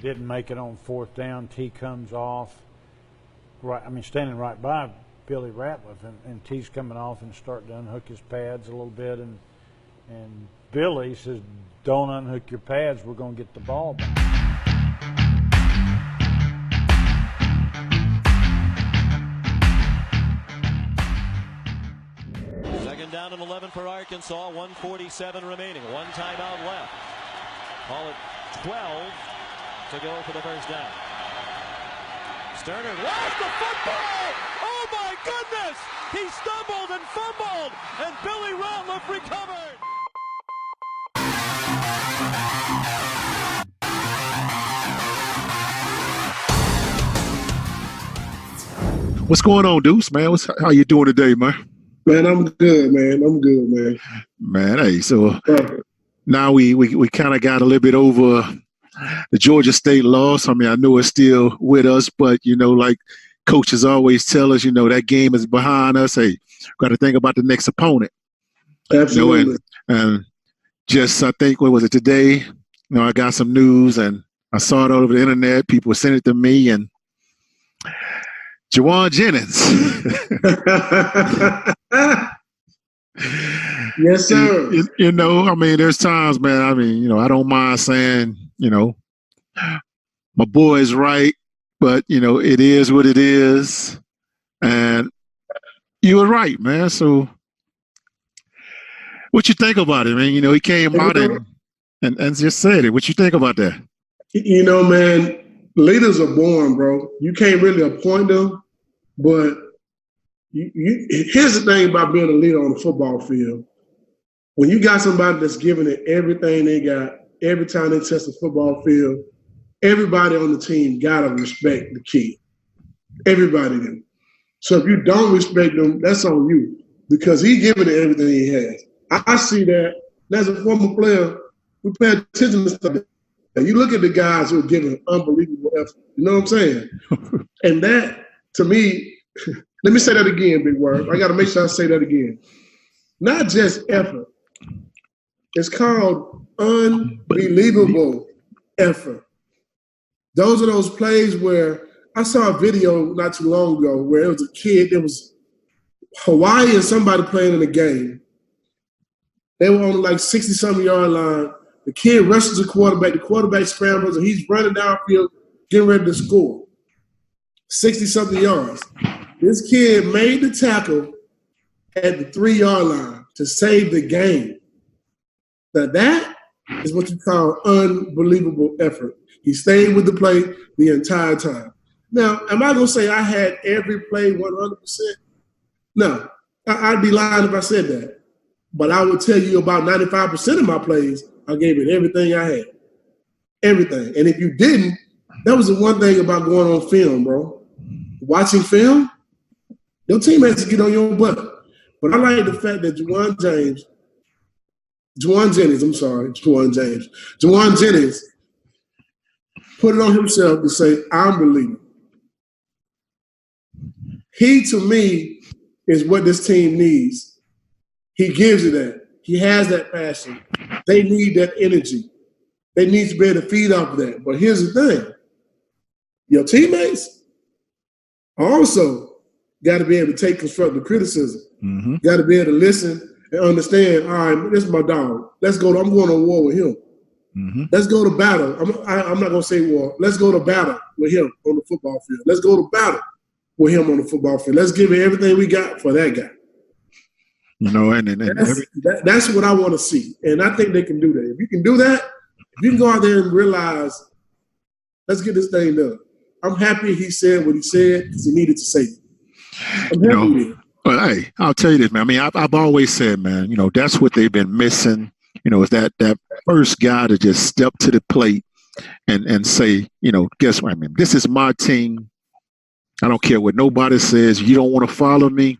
didn't make it on fourth down. T comes off, standing right by Billy Ratliff, and T's coming off and starting to unhook his pads a little bit, and Billy says, "Don't unhook your pads. We're going to get the ball back." Second down and 11 for Arkansas. 1:47 remaining. One timeout left. Call it 12 to go for the first down. Sterner lost the football! Oh my goodness! He stumbled and fumbled, and Billy Ratliff recovered! What's going on, Deuce, man? How you doing today, man? Man, I'm good, man. I'm good, man. Man, hey, so now we kind of got a little bit over the Georgia State loss. I mean, I know it's still with us, but, like coaches always tell us, that game is behind us. Hey, got to think about the next opponent. Absolutely. And just, I think, what was it today? I got some news, and I saw it all over the internet. People sent it to me, and Juwan Jennings. Yes, sir. There's times, man, I don't mind saying, my boy is right, but, it is what it is. And you were right, man. So what you think about it, man? He came out and just said it. What you think about that? Man, leaders are born, bro. You can't really appoint them, but here's the thing about being a leader on the football field. When you got somebody that's giving it everything they got, every time they touch the football field, everybody on the team got to respect the kid. Everybody do. So if you don't respect them, that's on you because he's giving it everything he has. I see that. And as a former player, we pay attention to stuff. And you look at the guys who are giving unbelievable effort. You know what I'm saying? And that, to me, let me say that again, Big Word. I got to make sure I say that again. Not just effort. It's called unbelievable effort. Those are those plays where I saw a video not too long ago where it was a kid that was Hawaii and somebody playing in a game. They were on like 60-something yard line. The kid rushes the quarterback scrambles, and he's running downfield, getting ready to score. 60-something yards. This kid made the tackle at the 3-yard line to save the game. Now that is what you call unbelievable effort. He stayed with the play the entire time. Now, am I going to say I had every play 100%? No. I'd be lying if I said that. But I would tell you about 95% of my plays, I gave it everything I had. Everything. And if you didn't, that was the one thing about going on film, bro. Watching film, your teammates get on your butt. But I like the fact that Juwan Jennings put it on himself to say, I'm the leader. He, to me, is what this team needs. He gives it that. He has that passion. They need that energy. They need to be able to feed off of that. But here's the thing. Your teammates also got to be able to take constructive criticism. Mm-hmm. Got to be able to listen and understand, all right, this is my dog. I'm going to war with him. Mm-hmm. Let's go to battle. I'm not going to say war. Let's go to battle with him on the football field. Let's go to battle with him on the football field. Let's give it everything we got for that guy. That's what I want to see. And I think they can do that. If you can do that, if you can go out there and realize, let's get this thing done. I'm happy he said what he said because he needed to say it. I'm happy with it. But hey, I'll tell you this, man. I mean, I've always said, man, that's what they've been missing. Is that first guy to just step to the plate and say, guess what? I mean, this is my team. I don't care what nobody says. You don't want to follow me?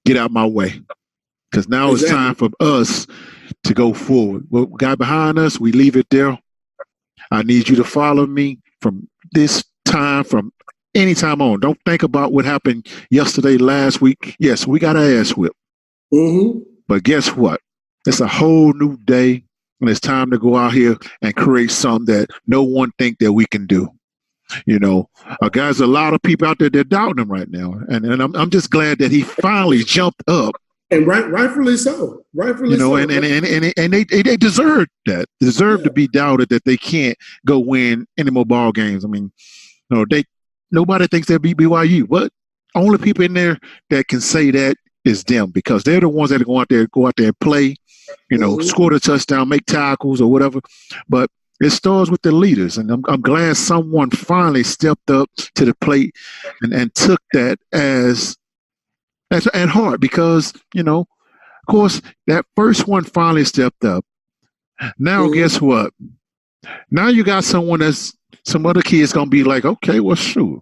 Get out my way. Because now It's time for us to go forward. What we got behind us, we leave it there. I need you to follow me from this time, from any time on. Don't think about what happened yesterday, last week. Yes, we got our ass whipped. Mm-hmm. But guess what? It's a whole new day. and it's time to go out here and create something that no one think that we can do. You know, guys, a lot of people out there, they're doubting him right now. And I'm just glad that he finally jumped up. And rightfully so. Rightfully so. And they deserve that. Deserve to be doubted that they can't go win any more ball games. I mean, nobody thinks they'll beat BYU. But only people in there that can say that is them, because they're the ones that go out there and play, score the touchdown, make tackles or whatever. But it starts with the leaders, and I'm glad someone finally stepped up to the plate and took that as at heart, because, of course, that first one finally stepped up. Now, guess what? Now you got some other kids going to be like, okay, well, sure.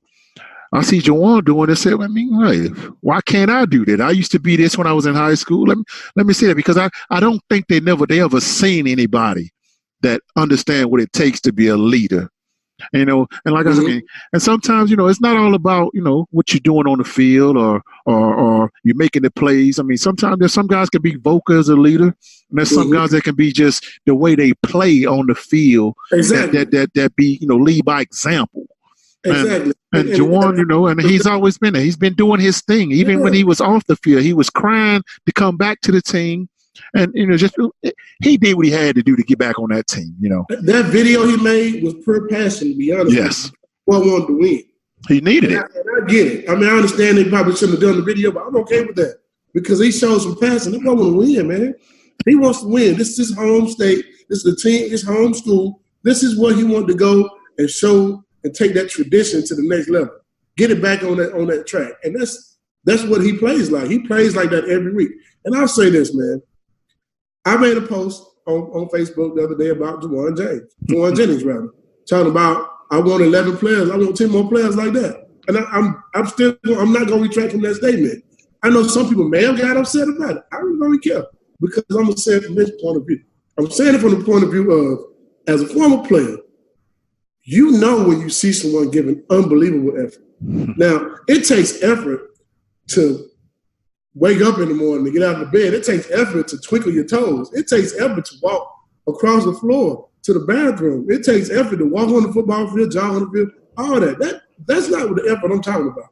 I see Juwan doing this. I mean, hey, why can't I do that? I used to be this when I was in high school. Let me say that, because I don't think they ever seen anybody that understand what it takes to be a leader. And like I said, and sometimes, it's not all about, what you're doing on the field or you're making the plays. I mean, sometimes there's some guys can be vocal as a leader, and there's some guys that can be just the way they play on the field. Exactly. That be, lead by example. Exactly. And Juwan, and he's always been there. He's been doing his thing. Even when he was off the field, he was crying to come back to the team. And, just he did what he had to do to get back on that team, That video he made was pure passion, to be honest. Yes. Well, wanted to win. He needed it. And I get it. I mean, I understand they probably shouldn't have done the video, but I'm okay with that, because he showed some passion. That boy want to win, man. He wants to win. This is his home state. This is the team, his home school. This is where he wanted to go and show and take that tradition to the next level. Get it back on that track. And that's what he plays like. He plays like that every week. And I'll say this, man. I made a post on Facebook the other day about Juwan Jennings, talking about I want 11 players. I want 10 more players like that. And I'm not going to retract from that statement. I know some people may have got upset about it. I don't really care, because I'm going to say it from this point of view. I'm saying it from the point of view of, as a former player, when you see someone give an unbelievable effort. Now, it takes effort to wake up in the morning to get out of the bed. It takes effort to twinkle your toes. It takes effort to walk across the floor to the bathroom. It takes effort to walk on the football field, jog on the field, all that. That's not what the effort I'm talking about.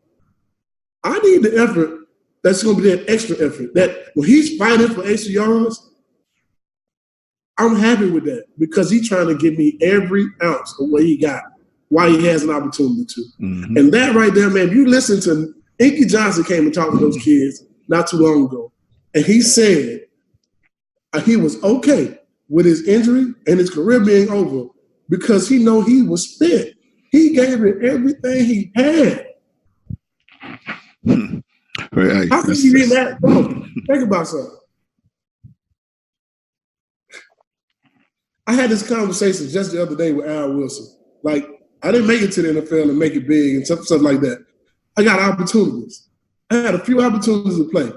I need the effort that's going to be that extra effort. That when he's fighting for extra yards, I'm happy with that, because he's trying to give me every ounce of what he got while he has an opportunity to. Mm-hmm. And that right there, man, if you listen to Inky Johnson came and talked to those kids not too long ago, and he said he was okay with his injury and his career being over, because he know he was spent. He gave it everything he had. Right. How can you be that? Bro, think about something. I had this conversation just the other day with Al Wilson. Like, I didn't make it to the NFL and make it big and stuff like that. I got opportunities. I had a few opportunities to play.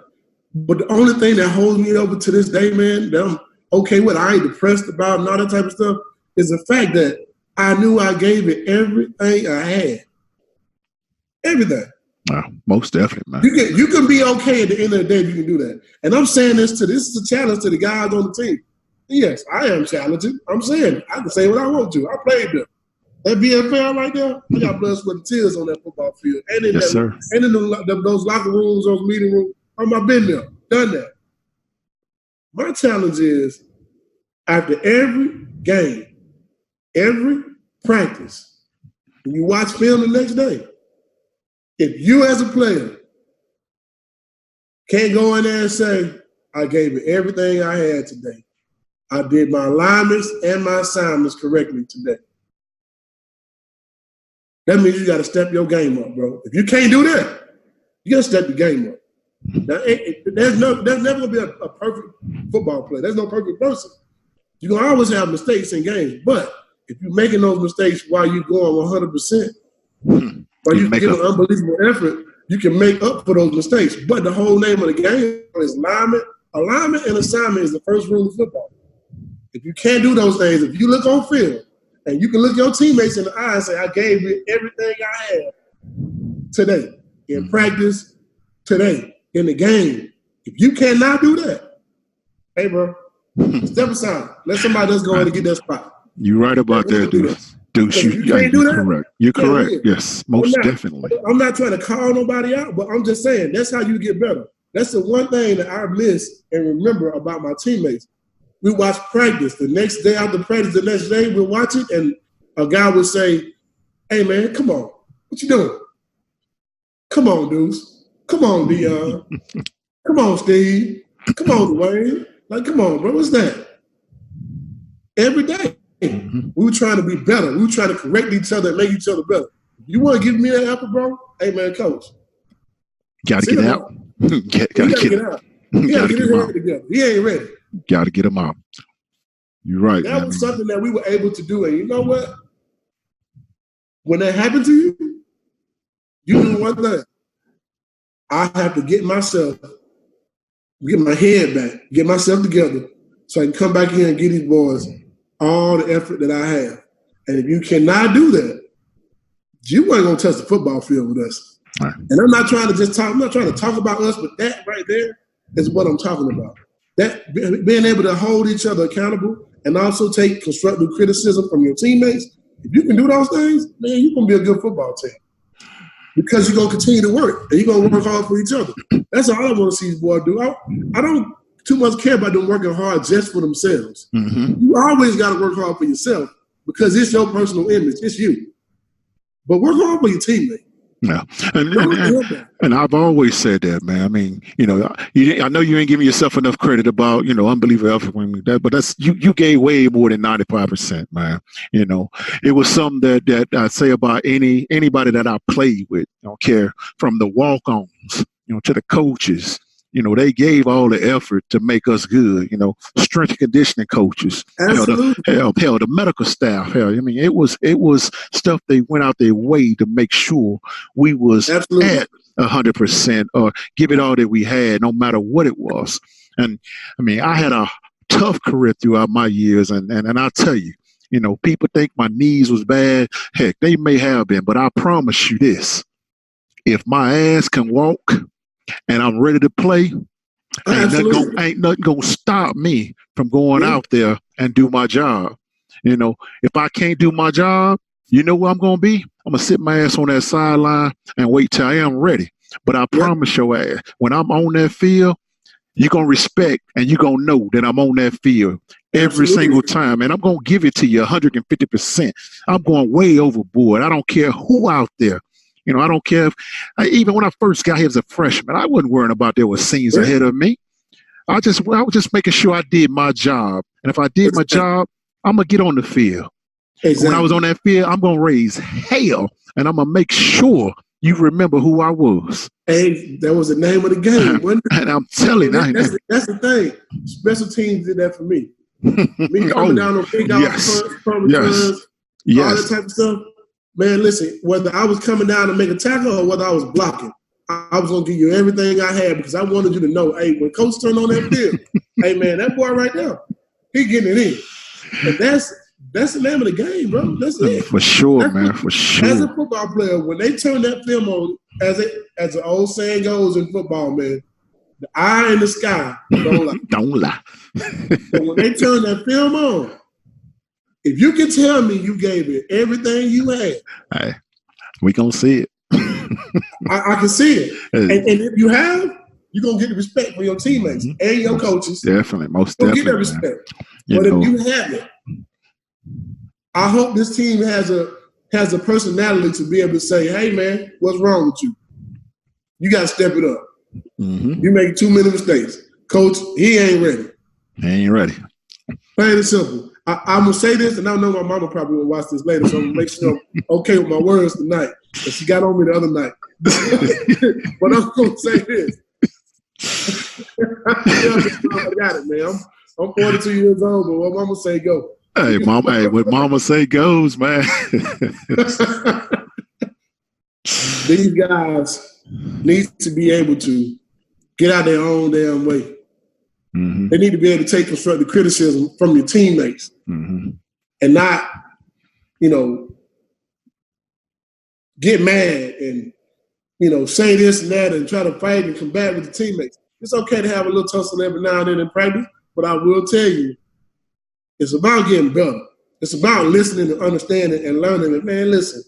But the only thing that holds me over to this day, man, that I'm okay with, I ain't depressed about and all that type of stuff, is the fact that I knew I gave it everything I had. Everything. Most definitely, man. You can be okay at the end of the day if you can do that. And I'm saying this is a challenge to the guys on the team. Yes, I am talented. I'm saying it. I can say what I want to. I played them. That BFL right there, I got blood, sweat, and tears on that football field. And in, those locker rooms, those meeting rooms, I've been there, done that. My challenge is, after every game, every practice, when you watch film the next day, if you as a player can't go in there and say, I gave it everything I had today. I did my alignments and my assignments correctly today. That means you got to step your game up, bro. If you can't do that, you got to step your game up. Now, there's never going to be a perfect football player. There's no perfect person. You're going to always have mistakes in games. But if you're making those mistakes while you're going 100%, while you're giving unbelievable effort, you can make up for those mistakes. But the whole name of the game is alignment. Alignment and assignment is the first rule of football. If you can't do those things, if you look on field and you can look your teammates in the eye and say, I gave you everything I had today, in practice, today, in the game. If you cannot do that, hey, bro, Step aside. Let somebody else go ahead and get that spot. You're right about that, Deuce. Deuce, you're correct. You're correct. Yes, most definitely. I'm not trying to call nobody out, but I'm just saying that's how you get better. That's the one thing that I miss and remember about my teammates. We watch practice. The next day after practice, the next day we'll watch it, and a guy would say, "Hey man, come on, what you doing? Come on, Deuce. Come on, Dion. Come on, Steve. Come on, Dwayne. Like, come on, bro. What's that?" Every day. We were trying to be better. We were trying to correct each other and make each other better. You want to give me that apple, bro? Hey, man, coach. Got to get out. Got to get out. He got to get his head together. He ain't ready. Got to get him out. You're right. That was something that we were able to do. And you know what? When that happened to you, you do one thing. I have to get my head back, get myself together so I can come back here and get these boys all the effort that I have. And if you cannot do that, you ain't going to touch the football field with us. Right. And I'm not trying to talk about us, but that right there is what I'm talking about. That being able to hold each other accountable and also take constructive criticism from your teammates. If you can do those things, man, you're going to be a good football team. Because you're going to continue to work, and you're going to work hard for each other. That's all I want to see these boys do. I don't too much care about them working hard just for themselves. You always got to work hard for yourself because it's your personal image. It's you. But work hard for your teammate. Yeah, and I've always said that, man. I mean, I know you ain't giving yourself enough credit about, unbelievable effort when that, but that's you gave way more than 95%, man. It was something that I say about anybody that I played with. I don't care from the walk-ons, to the coaches. They gave all the effort to make us good, strength and conditioning coaches, Absolutely. hell, the medical staff, hell. I mean, it was stuff they went out their way to make sure we was Absolutely. At 100% or give it all that we had, no matter what it was. And I mean, I had a tough career throughout my years, and I'll tell you, people think my knees was bad. Heck, they may have been, but I promise you this: if my ass can walk and I'm ready to play, ain't nothing gonna stop me from going out there and do my job. If I can't do my job, you know where I'm gonna be? I'm gonna sit my ass on that sideline and wait till I am ready. But I promise your ass, when I'm on that field, you're gonna respect and you're gonna know that I'm on that field every single time. And I'm gonna give it to you 150%. I'm going way overboard. I don't care who out there. I don't care even when I first got here as a freshman, I wasn't worrying about there were seniors ahead of me. I was just making sure I did my job. And if I did my job, I'm going to get on the field. Exactly. When I was on that field, I'm going to raise hell, and I'm going to make sure you remember who I was. Hey, that was the name of the game. And I'm telling you. That's the thing. Special teams did that for me. Me coming down on big returns, all that type of stuff. Man, listen, whether I was coming down to make a tackle or whether I was blocking, I was going to give you everything I had because I wanted you to know, hey, when Coach turned on that field, hey, man, that boy right there, he getting it in. And that's the name of the game, bro. That's it. For sure, man, for sure. As a football player, when they turn that film on, as the old saying goes in football, man, the eye in the sky don't lie. Don't lie. So when they turn that film on, if you can tell me you gave it everything you had, hey, we gonna see it. I can see it. And if you have, you're gonna get the respect from your teammates and your coaches. Definitely, most definitely. Get that respect. But if you haven't, I hope this team has a personality to be able to say, hey man, what's wrong with you? You gotta step it up. You make too many mistakes. Coach, he ain't ready. He ain't ready. Plain and simple. I'm going to say this, and I know my mama probably will watch this later, so I'm going to make sure I'm okay with my words tonight. And she got on me the other night. But I'm going to say this. I got it, man. I'm 42 years old, but what mama say go. Hey, mama. Hey, what mama say goes, man. These guys need to be able to get out their own damn way. They need to be able to take constructive criticism from your teammates and not, get mad and, say this and that and try to fight and combat with the teammates. It's okay to have a little tussle every now and then in practice, but I will tell you, it's about getting better. It's about listening and understanding and learning. And man, listen,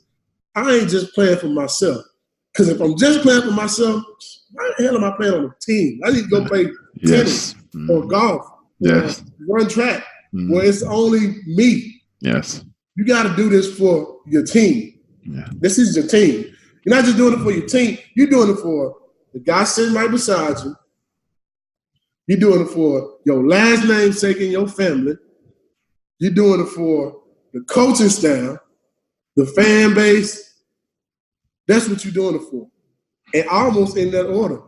I ain't just playing for myself. Because if I'm just playing for myself, why the hell am I playing on a team? I need to go play tennis or golf or run track where it's only me. Yes. You got to do this for your team. Yeah. This is your team. You're not just doing it for your team. You're doing it for the guy sitting right beside you. You're doing it for your last namesake and your family. You're doing it for the coaching staff, the fan base. That's what you're doing it for. And almost in that order.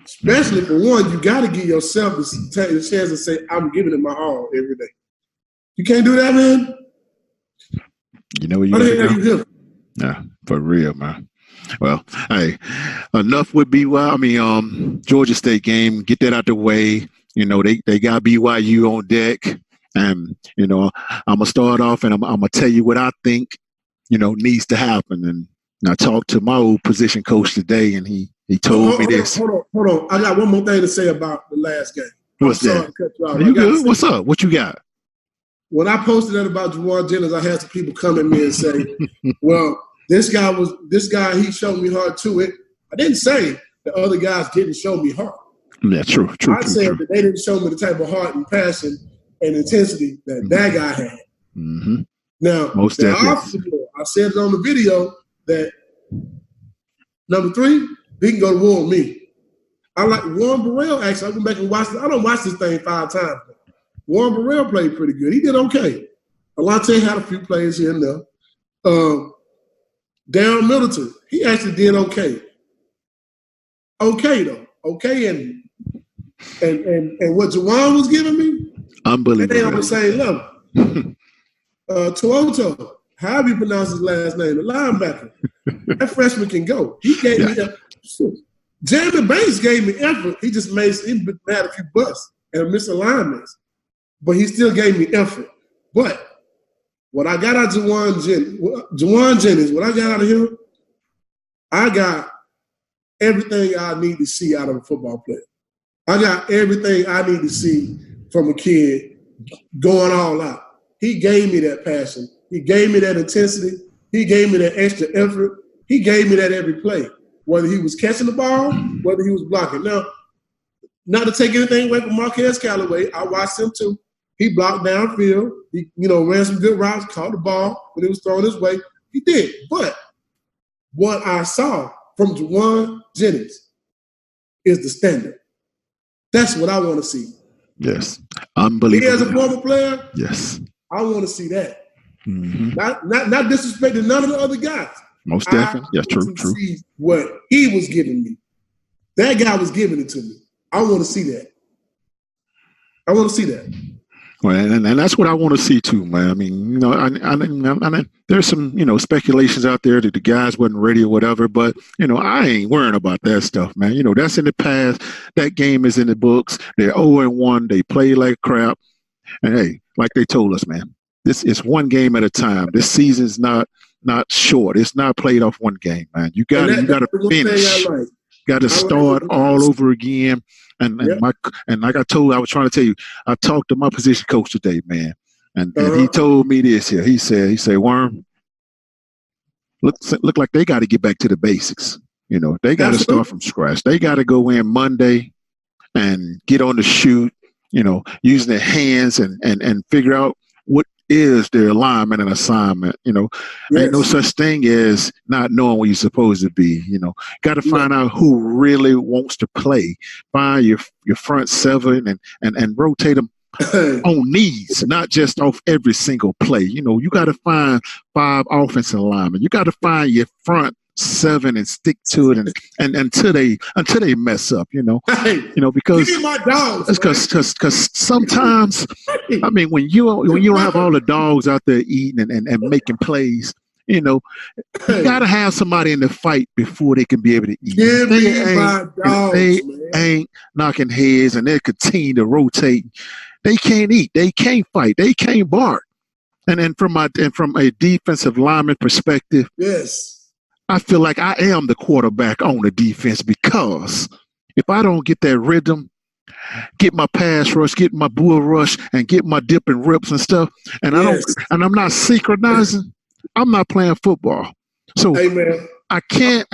Especially for one, you got to give yourself the chance to say, I'm giving it my all every day. You can't do that, man? You know what you do? Yeah, for real, man. Well, hey, enough with BYU. Georgia State game. Get that out the way. You know, they got BYU on deck. And, you know, I'm going to start off and I'm going to tell you what I think, you know, needs to happen. And I talked to my old position coach today, and he told me this. Hold on. I got one more thing to say about the last game. What's that? You good? What's up? What you got? When I posted that about Juwan Jennings, I had some people come at me and say, well, this guy, he showed me hard too. I didn't say the other guys didn't show me hard. Yeah, true. I said that they didn't show me the type of heart and passion and intensity that guy had. Mm-hmm. Now, most definitely. I said it on the video that number 3, he can go to war with me. I like Warren Burrell, actually. I went back and watched it. I don't watch this thing 5 times. Warren Burrell played pretty good. He did okay. Alante had a few plays here and there. Darren Middleton, he actually did okay. Okay, though. Okay, and what Juwan was giving me, unbelievable. They on the same level. Toronto, however you pronounce his last name, the linebacker, that freshman can go. He gave me that. Jeremy Banks gave me effort. He had a few busts and misalignments, but he still gave me effort. But what I got out of Juwan Jennings, what I got out of him, I got everything I need to see out of a football player. I got everything I need to see from a kid going all out. He gave me that passion. He gave me that intensity. He gave me that extra effort. He gave me that every play, whether he was catching the ball, whether he was blocking. Now, not to take anything away from Marquez Callaway, I watched him too. He blocked downfield. He, ran some good routes, caught the ball when it was thrown his way. He did. But what I saw from Juwan Jennings is the standard. That's what I want to see. Yes. Unbelievable. Me as a former player, yes, I want to see that. Mm-hmm. Not disrespecting none of the other guys. Most definitely. Yeah, true. See what he was giving me. That guy was giving it to me. I want to see that. Well, and that's what I want to see too, man. I mean, I there's some, speculations out there that the guys wasn't ready or whatever, but, I ain't worrying about that stuff, man. That's in the past. That game is in the books. They're 0-1. They play like crap. And hey, like they told us, man, this is one game at a time. This season's not short. It's not played off one game, man. You got to finish. Got to start all over again. And like I was trying to tell you, I talked to my position coach today, man, and he told me this here. He said, Worm, look like they got to get back to the basics. They got to start from scratch. They got to go in Monday and get on the shoot, using their hands and figure out what is their alignment and assignment. Ain't no such thing as not knowing where you're supposed to be. Got to find out who really wants to play. Find your front 7 and rotate them on needs, not just off every single play. You got to find 5 offensive linemen. You got to find your front 7 and stick to it and until they mess up, because my dogs, because sometimes I mean when you don't have all the dogs out there eating and making plays, you gotta have somebody in the fight before they can be able to eat. They ain't knocking heads and they continue to rotate. They can't eat, they can't fight, they can't bark. And then from a defensive lineman perspective, yes, I feel like I am the quarterback on the defense because if I don't get that rhythm get my pass rush, get my bull rush, and get my dip and rips and stuff. And I'm not synchronizing. I'm not playing football. So hey, man, I can't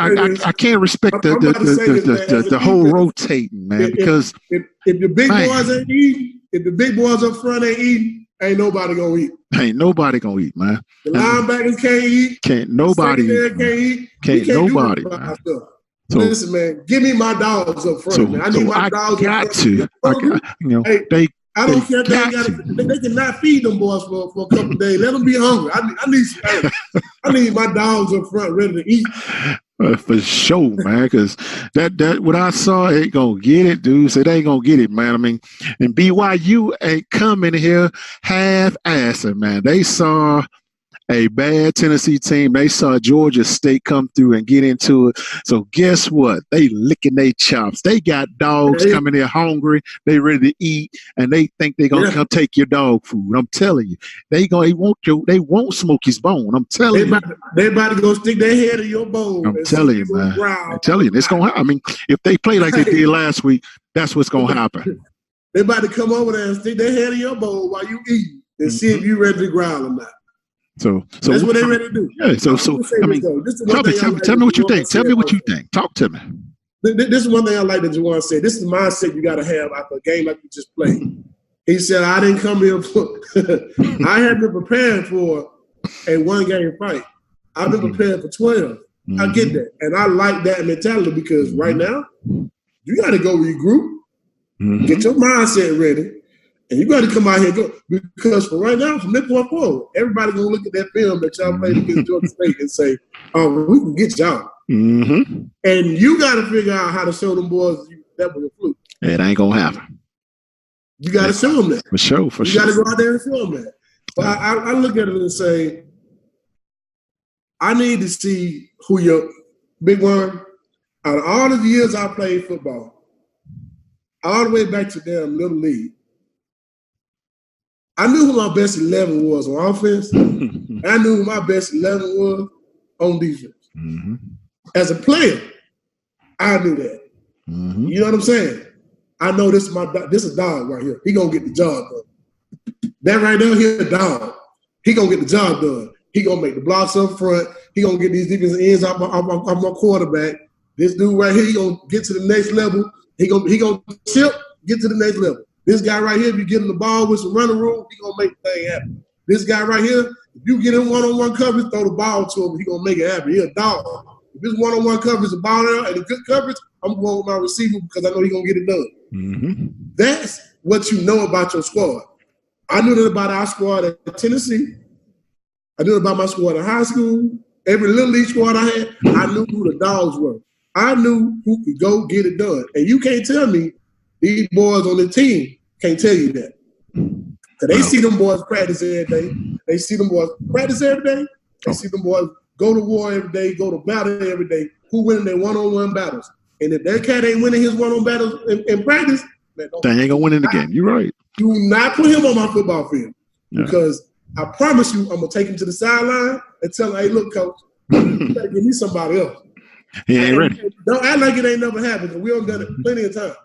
respect the whole rotating, man, because if the big boys ain't eating, if the big boys up front ain't eating, ain't nobody gonna eat. Ain't nobody gonna eat, man. The linebackers can't eat. Can't nobody eat. Can't nobody. So, listen, man, give me my dogs up front, man. I need my dogs up front. I don't care if they cannot feed them boys for a couple of days. Let them be hungry. I need my dogs up front ready to eat. For sure, man, because that what I saw ain't gonna get it, dude. So they ain't gonna get it, man. I mean, and BYU ain't coming here half-assing, man. They saw a bad Tennessee team. They saw Georgia State come through and get into it. So guess what? They licking their chops. They got dogs coming there hungry. They ready to eat, and they think they're gonna come take your dog food. I'm telling you, they won't Smokey's bone. I'm telling you, they about to go stick their head in your bone. I'm telling you, man. I'm telling you, it's gonna happen. I mean, if they play like they did last week, that's what's gonna happen. They about to come over there and stick their head in your bowl while you eat and see if you ready to growl or not. So that's what they're ready to do. Yeah. So I mean, tell me what you think. Tell me what you think. Talk to me. This is one thing I like that Juwan said. This is the mindset you got to have after a game like you just played. He said, "I didn't come here for. I have been preparing for a one-game fight. I've been prepared for 12. I get that, and I like that mentality because right now you got to go regroup, get your mindset ready." And you got to come out here and go because for right now, from this point forward, everybody gonna look at that film that y'all played against Georgia State and say, "Oh, we can get y'all." And you got to figure out how to show them boys that was a fluke. It ain't gonna happen. You got to show them that for sure. You got to go out there and show them that. But I look at it and say, I need to see who your big one. Out of all the years I played football, all the way back to damn little league. I knew who my best 11 was on offense. And I knew who my best 11 was on defense. As a player, I knew that. You know what I'm saying? I know this is a dog right here. He gonna get the job done. That right there, he's a dog. He gonna get the job done. He gonna make the blocks up front. He gonna get these defensive ends off my quarterback. This dude right here, he gonna get to the next level. He gonna chip, get to the next level. This guy right here, if you get him the ball with some running room, he gonna make the thing happen. This guy right here, if you get him one-on-one coverage, throw the ball to him, he gonna make it happen. He a dog. If it's one-on-one coverage, the ball there, and a good coverage, I'm going with my receiver because I know he's gonna get it done. That's what you know about your squad. I knew that about our squad at Tennessee. I knew about my squad in high school. Every little league squad I had, I knew who the dogs were. I knew who could go get it done. And you can't tell me these boys on the team can't tell you that. Because they see them boys practice every day. They see them boys practice every day. They see them boys go to war every day, go to battle every day. Who winning their one-on-one battles. And if that cat ain't winning his one-on battles in practice, man, they ain't gonna win it again. You're right. Do not put him on my football field. Because I promise you, I'm gonna take him to the sideline and tell him, "Hey, look, coach, you gotta give me somebody else." He ain't ready. Don't act like it ain't never happened, because we have done it plenty of times.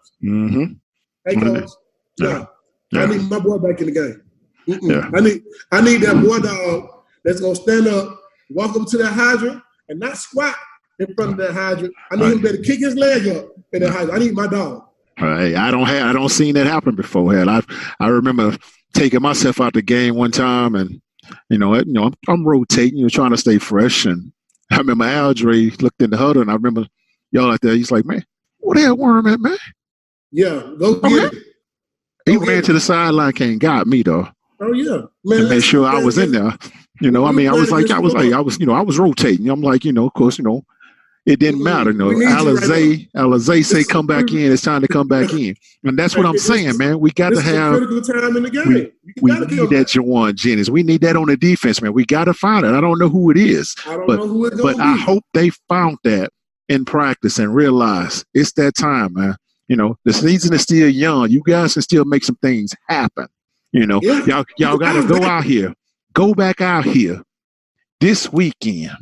Hey, coach, I need my boy back in the game. I need that boy dog that's gonna stand up, walk up to that hydrant, and not squat in front of that hydrant. I need him to kick his leg up in that hydrant. I need my dog. Hey, I don't seen that happen before. I remember taking myself out the game one time, and I'm rotating, trying to stay fresh. And I remember Aldre looked in the huddle, and I remember y'all out there. He's like, "Man, what the hell worm at, man?" Yeah, go get it. He ran to the sideline, got me though. Oh yeah, man. And made sure I was in there. I was rotating. I'm like, of course, it didn't matter. Alizé say come back in. It's time to come back in, and that's what I'm saying, man. We got to have critical time in the game. We need that Juwan Jennings. We need that on the defense, man. We got to find it. I don't know who it is, but I hope they found that in practice and realize it's that time, man. The season is still young. You guys can still make some things happen. Y'all got to go out here, go back out here this weekend.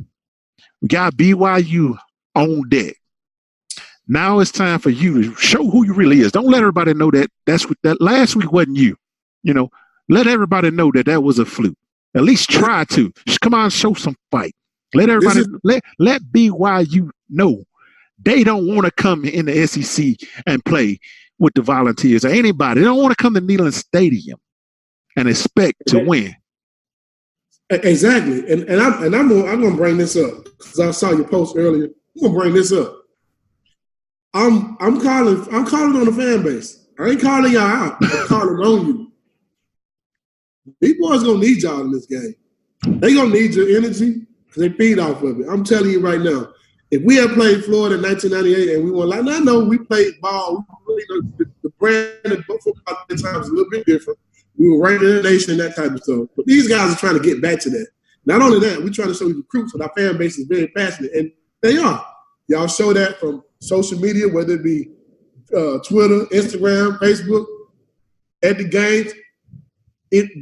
We got BYU on deck. Now it's time for you to show who you really is. Don't let everybody know that that last week wasn't you. You know, let everybody know that was a fluke. At least try to. Just come on, show some fight. Let everybody let BYU know they don't want to come in the SEC and play with the Volunteers or anybody. They don't want to come to Neyland Stadium and expect to win. Exactly, and I'm gonna bring this up because I saw your post earlier. I'm gonna bring this up. I'm calling on the fan base. I ain't calling y'all out. I'm calling on you. These boys gonna need y'all in this game. They gonna need your energy because they feed off of it. I'm telling you right now. If we had played Florida in 1998 and we won, like, I know we played ball. The brand of football at the time was a little bit different. We were ranked in the nation and that type of stuff. But these guys are trying to get back to that. Not only that, we're trying to show you recruits that our fan base is very passionate, and they are. Y'all show that from social media, whether it be Twitter, Instagram, Facebook, at the games.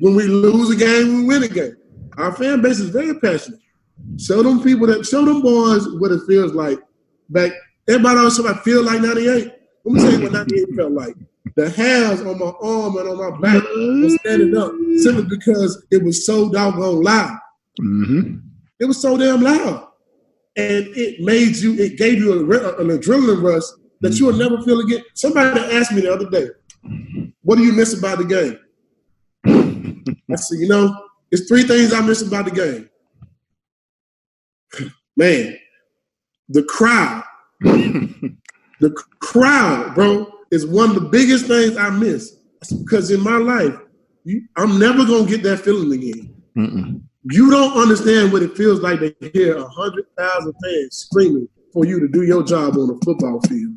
When we lose a game, we win a game. Our fan base is very passionate. Show them boys what it feels like. Back, everybody always talk about feel like 98. Let me tell you what 98 felt like. The hairs on my arm and on my back was standing up simply because it was so doggone loud. Mm-hmm. It was so damn loud. And it gave you an adrenaline rush that you will never feel again. Somebody asked me the other day, what do you miss about the game? I said, it's 3 things I miss about the game. Man, the crowd. The crowd, bro, is one of the biggest things I miss. Because in my life, I'm never going to get that feeling again. Mm-mm. You don't understand what it feels like to hear 100,000 fans screaming for you to do your job on a football field.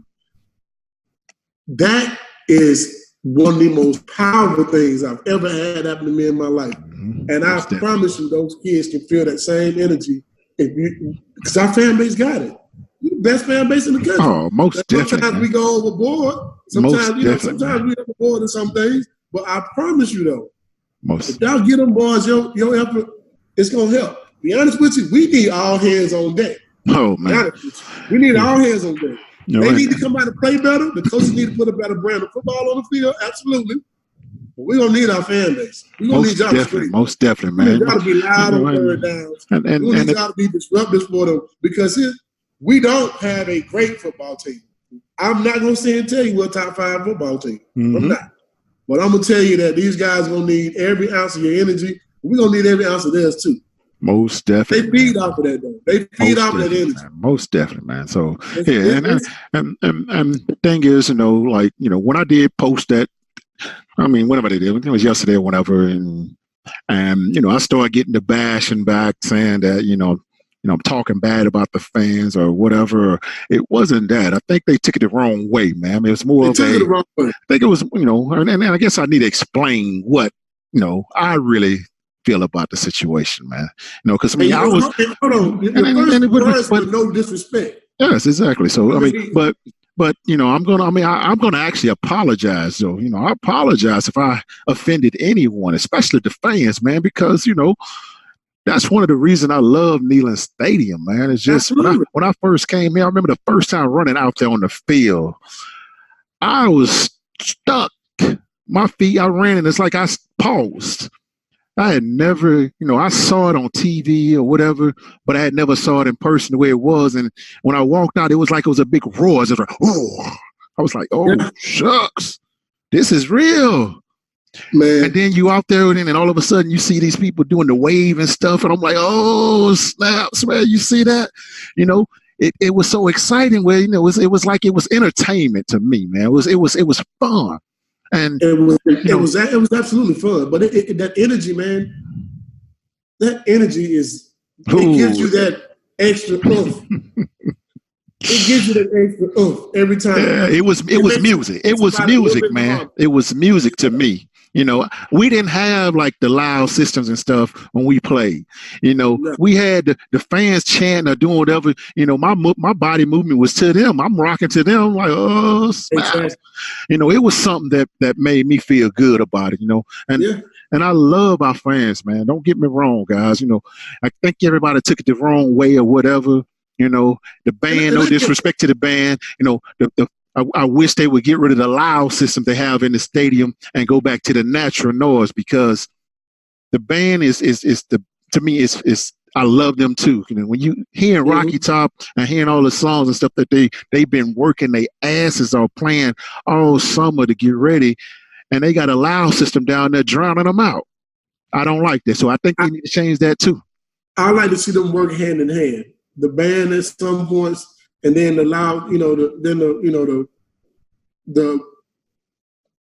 That is one of the most powerful things I've ever had happen to me in my life. Mm-hmm. And I promise you those kids can feel that same energy because our fan base got it. We're the best fan base in the country. Oh, most definitely. Sometimes we go overboard. Sometimes we overboard in some things. But I promise you though, if y'all get them boys, your effort, it's gonna help. Be honest with you, we need all hands on deck. Oh man, we need all hands on deck. They need to come out and play better. The coaches need to put a better brand of football on the field. Absolutely. But we're gonna need our fan base. We're gonna need y'all to scream. Most definitely, man. We need y'all to be loud on third downs. We need y'all to be disruptive for them because we don't have a great football team. I'm not gonna say and tell you we're a top 5 football team. Mm-hmm. I'm not. But I'm gonna tell you that these guys are gonna need every ounce of your energy. We're gonna need every ounce of theirs too. Most definitely. They feed off of that though. They feed off of that energy. Man. Most definitely, man. So and the thing is, when I did post that, whenever I did, it was yesterday or whatever, and I started getting the bashing back saying that, I'm talking bad about the fans or whatever. It wasn't that. I think they took it the wrong way, man. It was more of it the wrong way. I think it was, and I guess I need to explain what, I really feel about the situation, man. Because I was. Hold on. It was no disrespect. Yes, exactly. So but I'm gonna actually apologize though. I apologize if I offended anyone, especially the fans, man, because that's one of the reasons I love Neyland Stadium, man. It's just when I first came here, I remember the first time running out there on the field, I was stuck. My feet, I ran and it's like I paused. I had never, I saw it on TV or whatever, but I had never saw it in person the way it was. And when I walked out, it was like it was a big roar. It was like, oh, I was like, oh, shucks, this is real. Man. And then you out there and all of a sudden you see these people doing the wave and stuff. And I'm like, oh, snaps, man, you see that? It was so exciting where, it was like it was entertainment to me, man. It was fun. And it was absolutely fun, but that energy, man, that energy it gives you that extra oomph. It gives you that extra oomph every time. Yeah, it was music. It was music, man. It was music to me. We didn't have like the loud systems and stuff when we played. We had the fans chanting or doing whatever. My body movement was to them. I'm rocking to them like, oh, exactly. It was something that made me feel good about it. And I love our fans, man. Don't get me wrong, guys. I think everybody took it the wrong way or whatever. You know, the band, no disrespect to the band. You know, I wish they would get rid of the loud system they have in the stadium and go back to the natural noise, because the band is to me is I love them too. You know, when you hearing Rocky Top and hearing all the songs and stuff that they've been working their asses off playing all summer to get ready, and they got a loud system down there drowning them out. I don't like that, so I think they need to change that too. I like to see them work hand in hand. The band at some points, and then the loud, the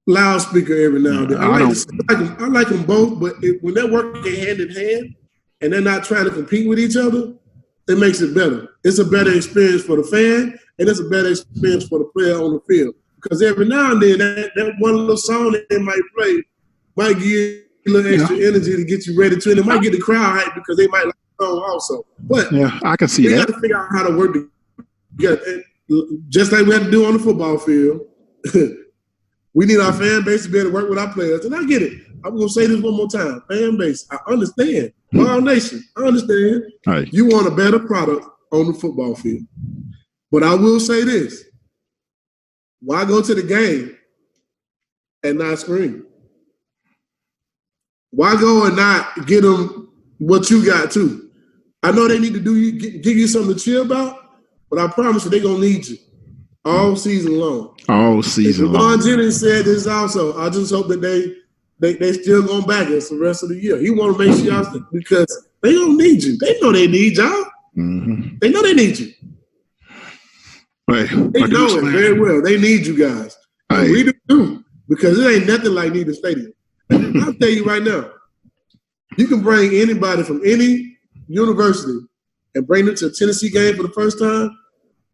loudspeaker every now and then. I like them both, but when they're working hand in hand and they're not trying to compete with each other, it makes it better. It's a better experience for the fan, and it's a better experience for the player on the field. Because every now and then, that one little song they might play might give you a little extra energy to get you ready to, and it might get the crowd hyped because they might like the song also. But yeah, I can see that. We got to figure out how to work together. Just like we have to do on the football field. We need our fan base to be able to work with our players. And I get it. I'm going to say this one more time. Fan base, I understand. All nation, I understand. Right. You want a better product on the football field. But I will say this. Why go to the game and not scream? Why go and not get them what you got too? I know they need to give you something to cheer about, but I promise you they're going to need you all season long. All season long. Ron Jennings said this also. I just hope that they still going back us the rest of the year. He want to make sure y'all, because they don't need you. They know they need y'all. Mm-hmm. They know they need you. Right. They know it very well. They need you guys. Right. We do, because it ain't nothing like Neyland Stadium. I'll tell you right now, you can bring anybody from any university and bring them to a Tennessee game for the first time.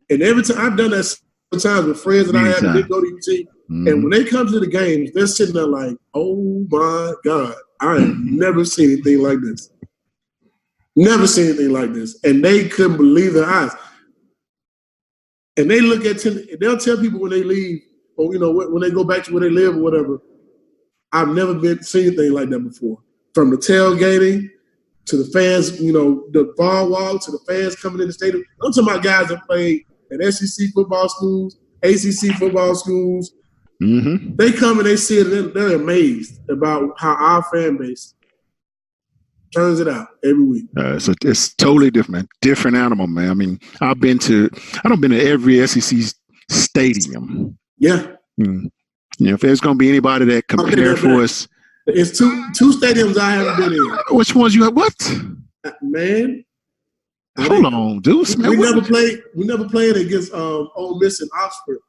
And every time I've done that times with friends that I had that didn't go to UT, and when they come to the games, they're sitting there like, "Oh my God, I have never seen anything like this. Never seen anything like this," and they couldn't believe their eyes. And they look at they'll tell people when they leave, or when they go back to where they live or whatever, I've never seen anything like that before. From the tailgating to the fans, the bar walk to the fans coming in the stadium. I'm talking about guys that played at SEC football schools, ACC football schools. Mm-hmm. They come and they see it, and they're amazed about how our fan base turns it out every week. So it's totally different animal, man. I mean, I've been to every SEC stadium. Yeah. If there's going to be anybody that compare for us. It's two stadiums I haven't been in. Which ones you have? What? Man. Hold on, Deuce, man. We never played against Ole Miss and Oxford.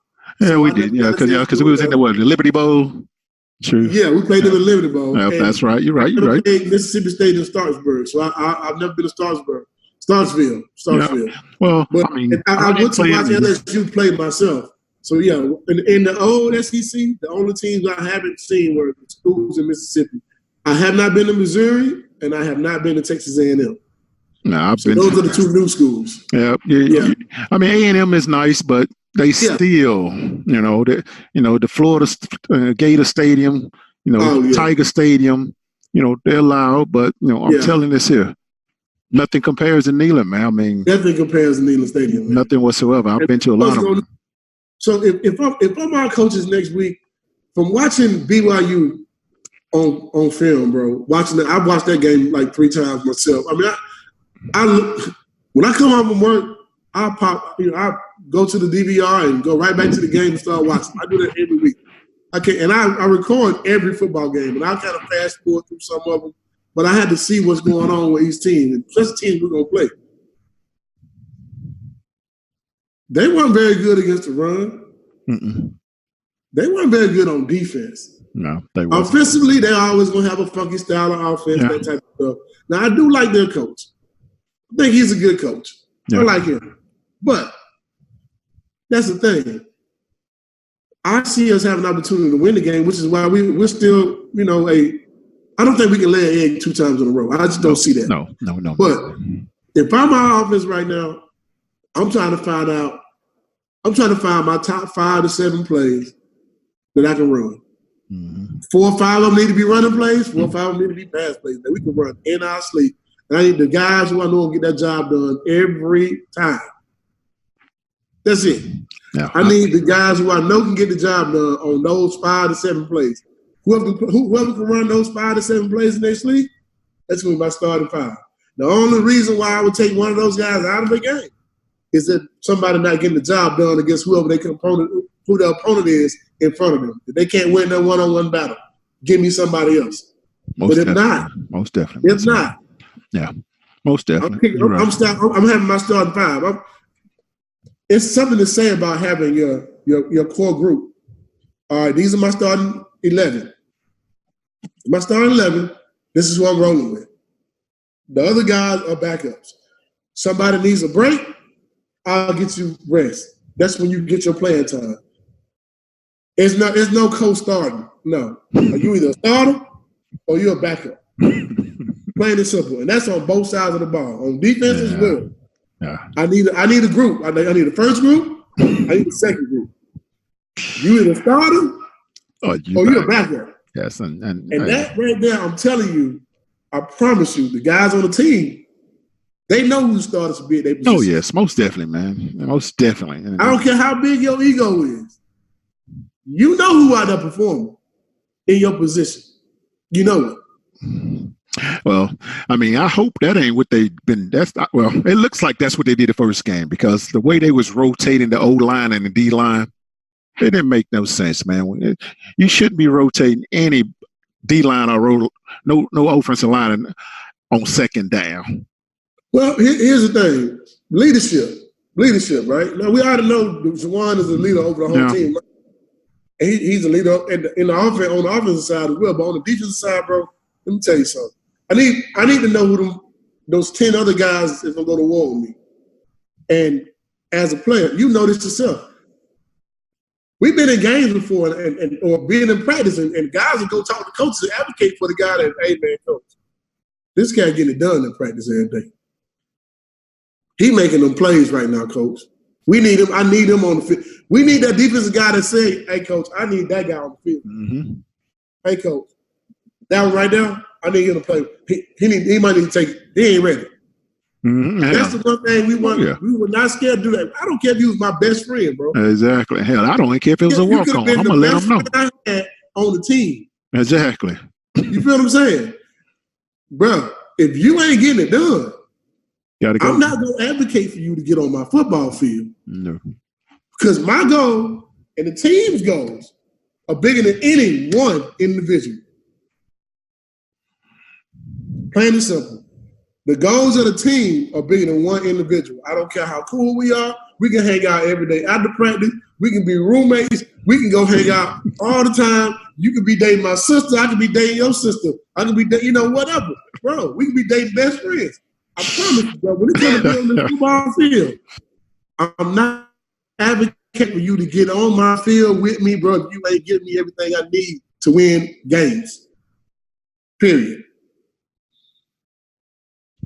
Yeah, so we did. Yeah, because we was in the Liberty Bowl. True. Yeah, we played in the Liberty Bowl. Yeah, that's right. You're right. Mississippi State and Starksburg. So I've never been to Starksville. Yeah. Well, but I went to watch LSU play myself. So yeah, in the old SEC, the only teams I haven't seen were the schools in Mississippi. I have not been to Missouri, and I have not been to Texas A&M. No, those are the two new schools. Yeah. I mean, A&M is nice, but they still, the Florida Gator Stadium, Tiger Stadium, they're loud, but I'm telling this here, nothing compares to Neyland, man. I mean, nothing compares to Neyland Stadium. Man. Nothing whatsoever. I've been to a lot of them. So if I'm our coaches next week, from watching BYU on film, bro, I've watched that game like 3 times myself. I mean, when I come home from work, I go to the DVR and go right back to the game and start watching. I do that every week. I record every football game, and I kind of fast forward through some of them. But I had to see what's going on with each team, and plus the teams we're gonna play. They weren't very good against the run. Mm-mm. They weren't very good on defense. No, they weren't. Offensively, they're always gonna have a funky style of offense, that type of stuff. Now, I do like their coach. I think he's a good coach. I like him. But that's the thing. I see us have an opportunity to win the game, which is why we're still, I don't think we can lay an egg 2 times in a row. I just don't see that. No. But if I'm our offense right now, I'm trying to find my top 5 to 7 plays that I can run. Mm-hmm. 4 or 5 of them need to be running plays. 4 or 5 of them need to be pass plays that we can run in our sleep. And I need the guys who I know will get that job done every time. That's it. Yeah, I need the guys who I know can get the job done on those 5 to 7 plays. Whoever can run those 5 to 7 plays in their sleep, that's going to be my starting 5. The only reason why I would take one of those guys out of the game is that somebody not getting the job done against who the opponent is in front of them. If they can't win that one-on-one battle, give me somebody else. But if not, most definitely. If not, yeah, most definitely. I'm having my starting 5. It's something to say about having your core group. All right, these are my starting 11. My starting 11, this is what I'm rolling with. The other guys are backups. Somebody needs a break, I'll get you rest. That's when you get your playing time. It's no co-starting. No. You either a starter or you're a backup. Plain and simple. And that's on both sides of the ball. On defense as well. Yeah. I need a group. I need the first group. I need the second group. You either starter or you're a backup. Yes, and that right there, I'm telling you, I promise you, the guys on the team, they know who starters to be at their position. Oh yes, most definitely, man. Most definitely. I don't care how big your ego is. You know who out there performing in your position. You know it. Well, I mean, I hope that ain't what they've been. It looks like that's what they did the first game, because the way they was rotating the O line and the D line, it didn't make no sense, man. You shouldn't be rotating any D line or no offensive line on second down. Well, here's the thing: leadership, right? Now we already know Juwan is the leader over the whole team. Right? And he's a leader in the offense, on the offensive side as well. But on the defensive side, bro, let me tell you something. I need to know who those 10 other guys is gonna go to war with me. And as a player, you know this yourself. We've been in games before or being in practice, and guys will go talk to coaches and advocate for the guy that, hey man, coach, this guy getting it done in practice every day. He making them plays right now, coach. We need him. I need him on the field. We need that defensive guy to say, hey, coach, I need that guy on the field. Mm-hmm. Hey, coach, that one right there, I need him to play. He might need to take it. He ain't ready. Mm-hmm. That's the one thing we want. Yeah. We were not scared to do that. I don't care if he was my best friend, bro. Exactly. Hell, I don't even care if it was a walk-on. I'm going to let him know. On the team. Exactly. You feel what I'm saying? Bro, if you ain't getting it done, I'm not going to advocate for you to get on my football field. No. Because my goal and the team's goals are bigger than any one individual. Plain and simple. The goals of the team are bigger than one individual. I don't care how cool we are. We can hang out every day after practice. We can be roommates. We can go hang out all the time. You can be dating my sister. I can be dating your sister. I can be dating, whatever. Bro, we can be dating best friends. I promise you, bro, when it's going to be on the football field, I'm not advocating for you to get on my field with me, bro, if you ain't giving me everything I need to win games. Period.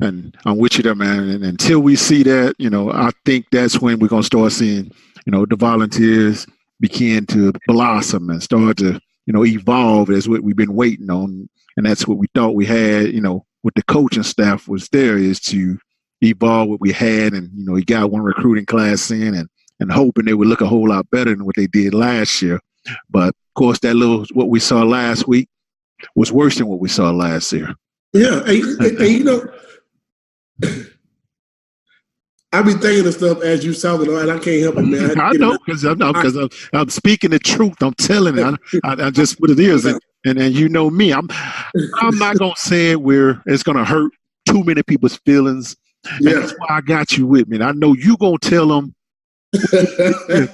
And I'm with you there, man. And until we see that, I think that's when we're going to start seeing, the Volunteers begin to blossom and start to, evolve as what we've been waiting on. And that's what we thought we had, with the coaching staff was there, is to evolve what we had. And, we got one recruiting class in and hoping they would look a whole lot better than what they did last year. But, of course, what we saw last week was worse than what we saw last year. Yeah. And I be thinking of stuff as you talking, and I can't help it, man. I know, because I'm speaking the truth. I'm telling it. I just what it is, and you know me. I'm not gonna say it where it's gonna hurt too many people's feelings. Yeah. And that's why I got you with me. And I know you gonna tell them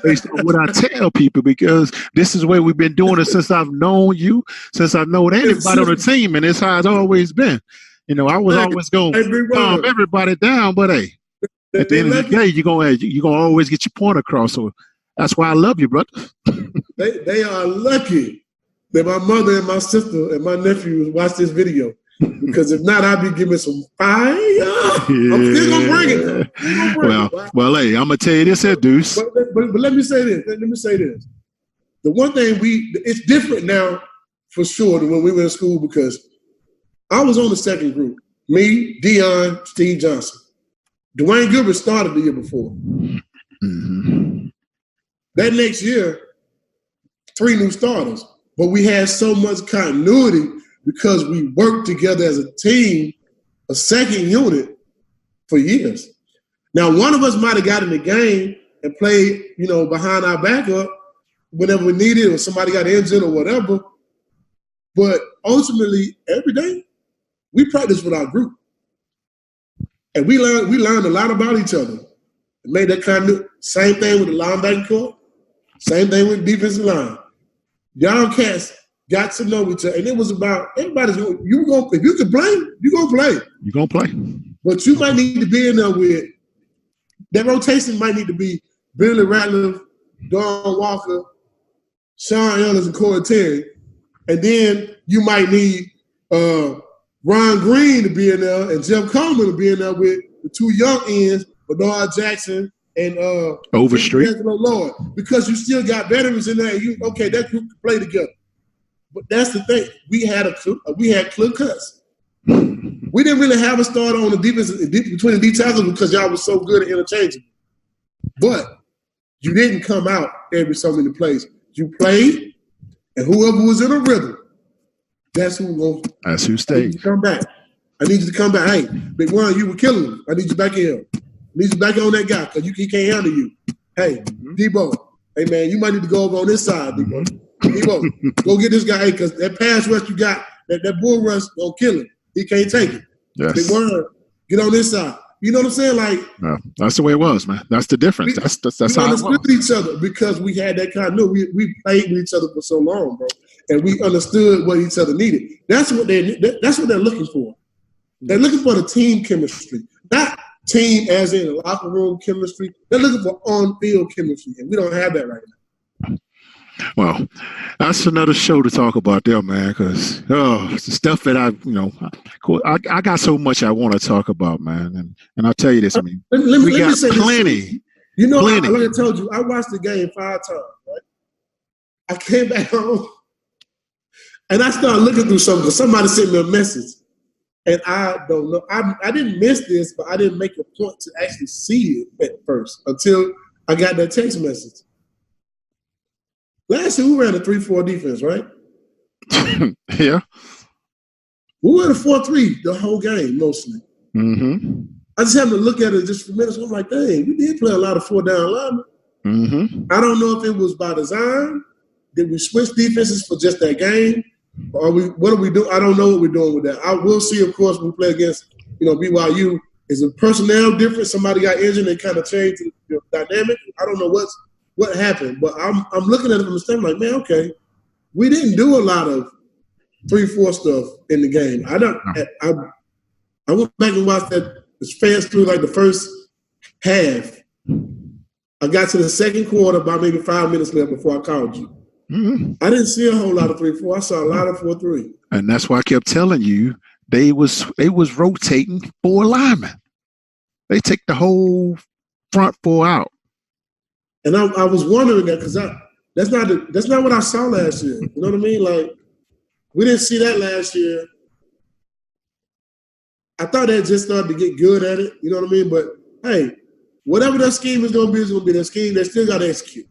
based on what I tell people, because this is the way we've been doing it since I've known you, since I've known anybody on the team, and it's how it's always been. I was always going to calm everybody down, but hey, at the end of the day, you're gonna always get your point across. So that's why I love you, brother. They are lucky that my mother and my sister and my nephew watch this video, because if not, I'd be giving some fire. Yeah. I'm still gonna bring it. Well, hey, I'm gonna tell you this, Deuce. But let me say this. The one thing it's different now for sure than when we were in school, because I was on the second group. Me, Dion, Steve Johnson. Dwayne Gilbert started the year before. Mm-hmm. That next year, 3 new starters. But we had so much continuity because we worked together as a team, a second unit, for years. Now, one of us might have got in the game and played, behind our backup whenever we needed, or somebody got injured or whatever. But ultimately, every day, we practiced with our group. And we learned a lot about each other. It made that kind of same thing with the linebacker core, same thing with defensive line. Y'all cats got to know each other, and it was about everybody's going. If you can play, you're gonna play. You're gonna play, but you might need to be in there with that rotation. Might need to be Billy Ratliff, Don Walker, Sean Ellis, and Corey Terry, and then you might need Ron Green to be in there and Jeff Coleman to be in there with the 2 young ends, Bernard Jackson and Overstreet. Lord, because you still got veterans in there. That group can play together. But that's the thing. We had clear cuts. We didn't really have a starter on the defense between the D tackles because y'all was so good and interchangeable. But you didn't come out every so many plays. You played, and whoever was in a rhythm, that's who stayed. I need you to come back. I need you to come back. Hey, Big One, you were killing him. I need you back in here. I need you back on that guy because he can't handle you. Hey, Debo. Hey, man, you might need to go over on this side, Debo. Debo, go get this guy. Hey, because that pass rush you got, that bull rush gonna kill him. He can't take it. Yes. Big One, get on this side. You know what I'm saying? Like, no, that's the way it was, man. That's the difference. That's we how it was. understood each other because we had that continuity. We played with each other for so long, bro, and we understood what each other needed. That's what they're looking for. They're looking for the team chemistry, not team as in locker room chemistry. They're looking for on-field chemistry, and we don't have that right now. Well, that's another show to talk about there, man, because the stuff that I got so much I want to talk about, man, and I'll tell you this, we got plenty. Like I told you, I watched the game 5 times, right? I came back home, and I started looking through something because somebody sent me a message, and I don't know. I didn't miss this, but I didn't make a point to actually see it at first until I got that text message. Last year, we ran a 3-4 defense, right? Yeah. We ran a 4-3 the whole game, mostly. Mm-hmm. I just happened to look at it just for minutes. I'm like, dang, we did play a lot of 4-down linemen. Mm-hmm. I don't know if it was by design. Did we switch defenses for just that game? Or what are we doing? I don't know what we're doing with that. I will see, of course, when we play against, BYU. Is the personnel different? Somebody got injured and kind of changed the dynamic? I don't know what happened, but I'm looking at it from the standpoint, like, man, okay, we didn't do a lot of 3-4 stuff in the game. I went back and watched that fans through like the first half. I got to the second quarter about maybe 5 minutes left before I called you. Mm-hmm. I didn't see a whole lot of 3-4. I saw a lot of 4-3. And that's why I kept telling you they was rotating 4 linemen. They take the whole front 4 out. And I was wondering that because that's not what I saw last year. You know what I mean? Like, we didn't see that last year. I thought they just started to get good at it. You know what I mean? But hey, whatever their scheme is going to be their scheme. They still got to execute.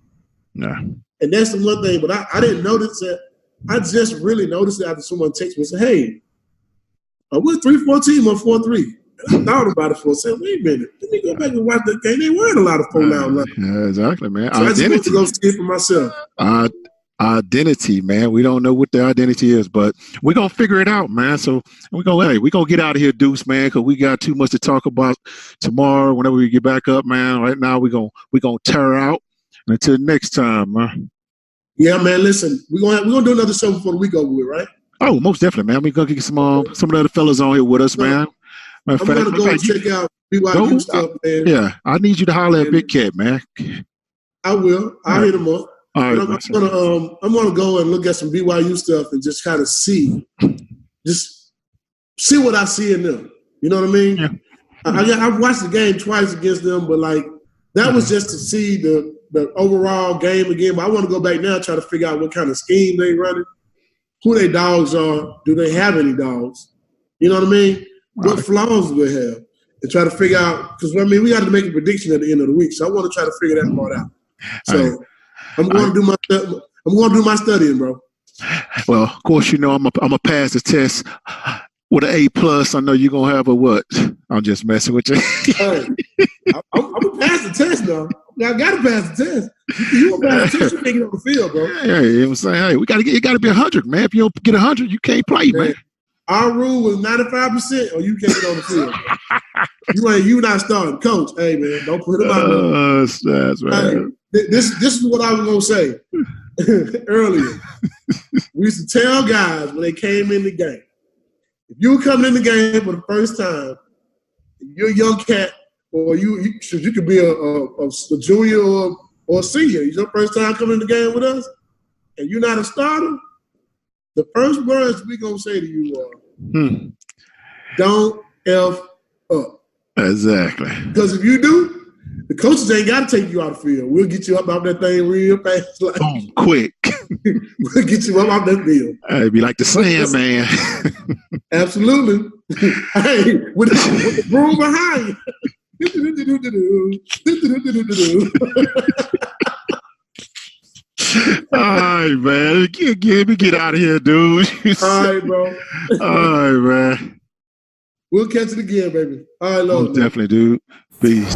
Yeah. And that's the one thing. But I didn't notice that. I just really noticed it after someone texted me and said, "Hey, are we a 3-4 team or 4-3?" And I thought about it for a second. Wait a minute. Let me go back and watch that game. They weren't a lot of 4-down lines. Yeah, exactly, man. So I just want to go see it for myself. Identity, man. We don't know what the identity is, but we're going to figure it out, man. So we're going to get out of here, Deuce, man, because we got too much to talk about tomorrow whenever we get back up, man. Right now, we're gonna tear out. And until next time, man. Yeah, man, listen. We're gonna do another show before the week over with, right? Oh, most definitely, man. We're going to get some of the other fellas on here with us, man. I'm going to go and check out BYU stuff, man. Yeah, I need you to holler at Big Cat, man. I will. I'll hit him up. All right, I'm gonna go and look at some BYU stuff and just kind of see what I see in them. You know what I mean? Yeah. I've watched the game twice against them, but like that was just to see the overall game again. But I want to go back now and try to figure out what kind of scheme they running, who their dogs are, do they have any dogs? You know what I mean? what flaws we have, and try to figure out, because I mean we got to make a prediction at the end of the week, so I want to try to figure that part out. So I'm going to do my studying, bro. Well, of course, I'm gonna pass the test with an A+. I know you're gonna have a what? I'm just messing with you. Hey, I'm gonna pass the test now. I gotta pass the test. You gonna pass the test? You make it on the field, bro. Yeah, you know what I'm saying? Hey, it gotta be 100, man. If you don't get 100, you can't play, man. Our rule was 95%, or you can't get on the field. You not starting, coach. Hey, man, don't put him out. That's right. Hey, this is what I was gonna say earlier. We used to tell guys when they came in the game, if you were coming in the game for the first time, you're a young cat, or you could be a junior or a senior. It's your first time coming in the game with us, and you're not a starter. The first words we're going to say to you are, don't F up. Exactly. Because if you do, the coaches ain't got to take you out of the field. We'll get you up off that thing real fast. Boom, quick. We'll get you up off that field. It'd be like the Sandman. Absolutely. Hey, with the broom behind you. All right, man. Get out of here, dude. All right, bro. All right, man. We'll catch it again, baby. All right, Lord. Definitely, dude. Peace.